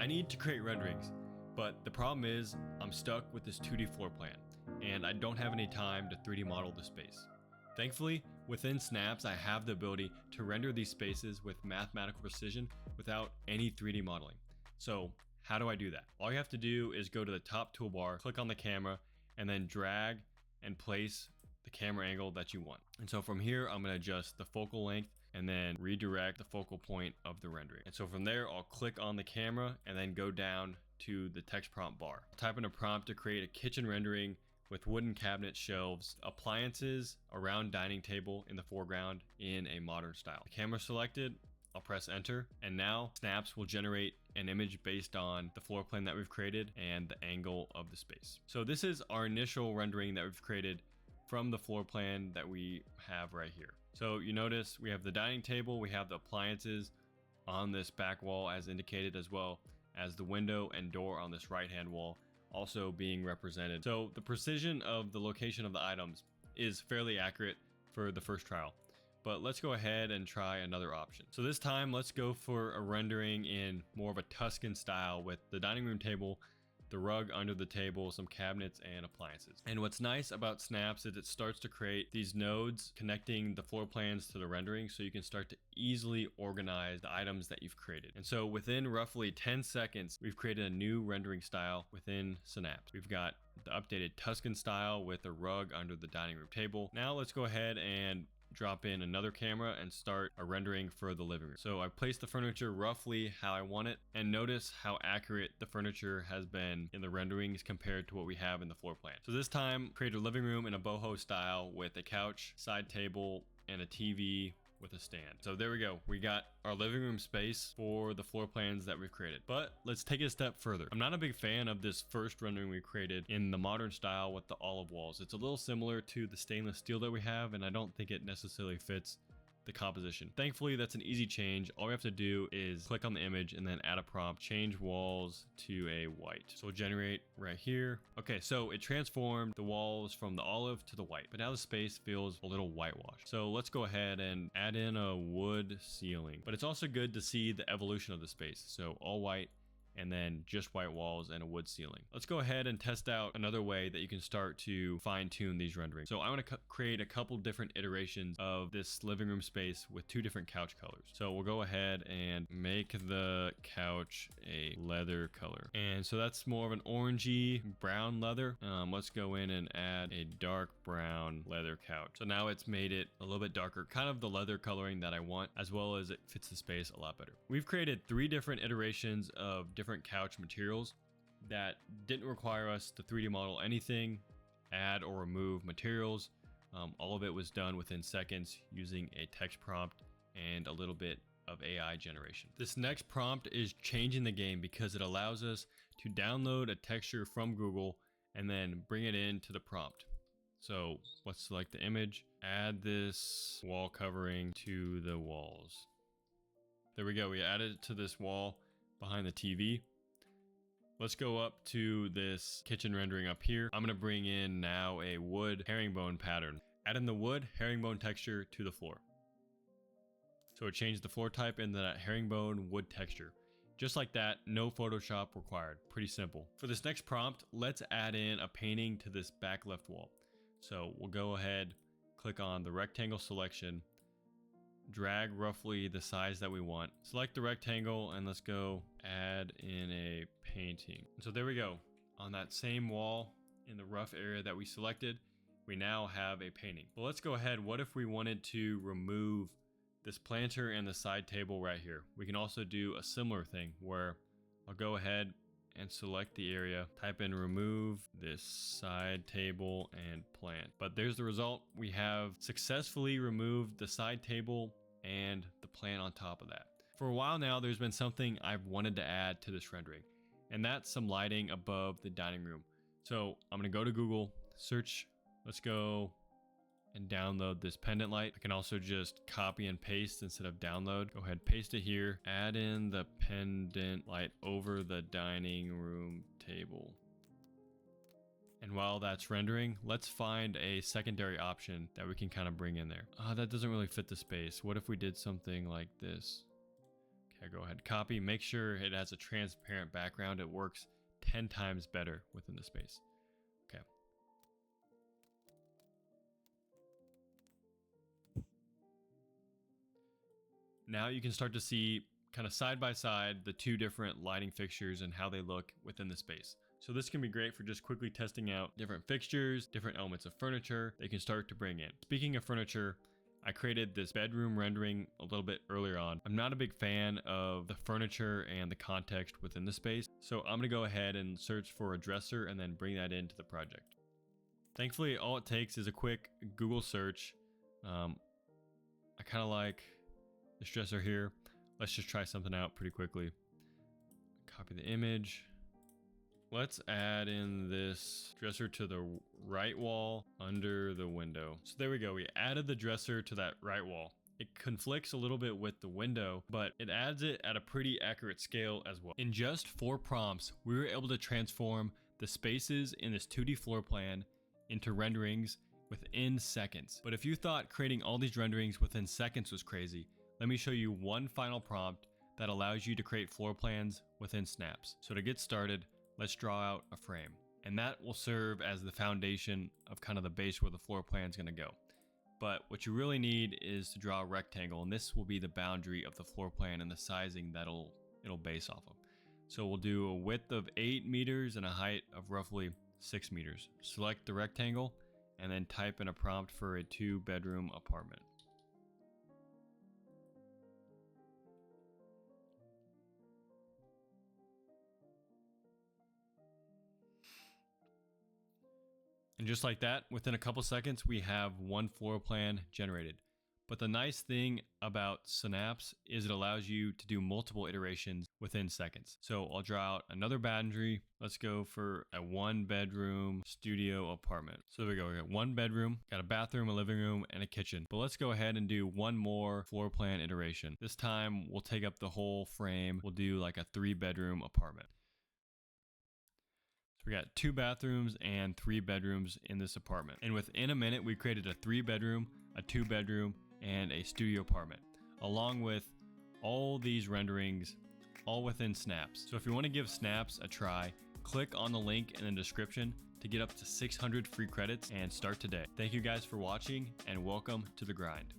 I need to create renderings, but the problem is I'm stuck with this 2D floor plan, and I don't have any time to 3D model the space. Thankfully, within Snaps, I have the ability to render these spaces with mathematical precision without any 3D modeling. So how do I do that? All you have to do is go to the top toolbar, click on the camera, and then drag and place the camera angle that you want. And so from here, I'm going to adjust the focal length and then redirect the focal point of the rendering. And so from there, I'll click on the camera and then go down to the text prompt bar. Type in a prompt to create a kitchen rendering with wooden cabinet shelves, appliances, a round dining table in the foreground in a modern style. The camera selected, I'll press enter, and now Snaps will generate an image based on the floor plan that we've created and the angle of the space. So this is our initial rendering that we've created from the floor plan that we have right here. So you notice we have the dining table, we have the appliances on this back wall as indicated, as well as the window and door on this right hand wall also being represented. So the precision of the location of the items is fairly accurate for the first trial. But let's go ahead and try another option. So this time, let's go for a rendering in more of a Tuscan style with the dining room table, the rug under the table, some cabinets and appliances. And what's nice about Snaps is it starts to create these nodes connecting the floor plans to the rendering, so you can start to easily organize the items that you've created. And so within roughly 10 seconds, we've created a new rendering style within Snaps. We've got the updated Tuscan style with a rug under the dining room table. Now let's go ahead and drop in another camera and start a rendering for the living room. So I placed the furniture roughly how I want it, and notice how accurate the furniture has been in the renderings compared to what we have in the floor plan. So this time, create a living room in a boho style with a couch, side table, and a TV with a stand. So there we go. We got our living room space for the floor plans that we've created. But let's take it a step further. I'm not a big fan of this first rendering we created in the modern style with the olive walls. It's a little similar to the stainless steel that we have, and I don't think it necessarily fits the composition. Thankfully, that's an easy change. All we have to do is click on the image and then add a prompt, change walls to a white. So we'll generate right here. Okay, so it transformed the walls from the olive to the white, but now the space feels a little whitewashed. So let's go ahead and add in a wood ceiling. But it's also good to see the evolution of the space. So all white, and then just white walls and a wood ceiling. Let's go ahead and test out another way that you can start to fine tune these renderings. So I want to create a couple different iterations of this living room space with two different couch colors. So we'll go ahead and make the couch a leather color. And so that's more of an orangey brown leather. Let's go in and add a dark brown leather couch. So now it's made it a little bit darker, kind of the leather coloring that I want, as well as it fits the space a lot better. We've created 3 different iterations of different couch materials that didn't require us to 3D model anything, add or remove materials. All of it was done within seconds using a text prompt and a little bit of AI generation. This next prompt is changing the game because it allows us to download a texture from Google and then bring it into the prompt. So let's select the image, add this wall covering to the walls. There we go. We added it to this wall behind the TV. Let's go up to this kitchen rendering up here. I'm going to bring in now a wood herringbone pattern. Add in the wood herringbone texture to the floor. So it changed the floor type into that herringbone wood texture. Just like that, no Photoshop required. Pretty simple. For this next prompt, let's add in a painting to this back left wall. So we'll go ahead, click on the rectangle selection, drag roughly the size that we want, select the rectangle, and let's go add in a painting. So there we go. On that same wall in the rough area that we selected, we now have a painting. But let's go ahead. What if we wanted to remove this planter and the side table right here? We can also do a similar thing where I'll go ahead and select the area, type in remove this side table and plant. But there's the result. We have successfully removed the side table and the plant on top of that. For a while now, there's been something I've wanted to add to this rendering, and that's some lighting above the dining room. So I'm gonna go to Google, search, let's go and download this pendant light. I can also just copy and paste instead of download. Go ahead, paste it here, add in the pendant light over the dining room table. And while that's rendering, let's find a secondary option that we can kind of bring in there. That doesn't really fit the space. What if we did something like this? Okay, go ahead, copy. Make sure it has a transparent background. It works 10 times better within the space. Okay. Now you can start to see kind of side by side the two different lighting fixtures and how they look within the space. So this can be great for just quickly testing out different fixtures, different elements of furniture they can start to bring in. Speaking of furniture, I created this bedroom rendering a little bit earlier on. I'm not a big fan of the furniture and the context within the space, so I'm gonna go ahead and search for a dresser and then bring that into the project. Thankfully, all it takes is a quick Google search. I kind of like this dresser here. Let's just try something out pretty quickly. Copy the image. Let's add in this dresser to the right wall under the window. So there we go. We added the dresser to that right wall. It conflicts a little bit with the window, but it adds it at a pretty accurate scale as well. In just 4 prompts, we were able to transform the spaces in this 2D floor plan into renderings within seconds. But if you thought creating all these renderings within seconds was crazy, let me show you one final prompt that allows you to create floor plans within snaps. So to get started, let's draw out a frame, and that will serve as the foundation of kind of the base where the floor plan is going to go. But what you really need is to draw a rectangle, and this will be the boundary of the floor plan and the sizing that'll it'll base off of. So we'll do a width of 8 meters and a height of roughly 6 meters. Select the rectangle and then type in a prompt for a 2-bedroom apartment. And just like that, within a couple seconds, we have one floor plan generated. But the nice thing about Synapse is it allows you to do multiple iterations within seconds. So I'll draw out another boundary. Let's go for a 1-bedroom studio apartment. So there we go. We got 1 bedroom, got a bathroom, a living room, and a kitchen. But let's go ahead and do one more floor plan iteration. This time we'll take up the whole frame. We'll do like a 3-bedroom apartment. We got 2 bathrooms and 3 bedrooms in this apartment. And within a minute, we created a 3-bedroom, a 2-bedroom, and a studio apartment, along with all these renderings, all within Snaps. So if you want to give Snaps a try, click on the link in the description to get up to 600 free credits and start today. Thank you guys for watching, and welcome to the grind.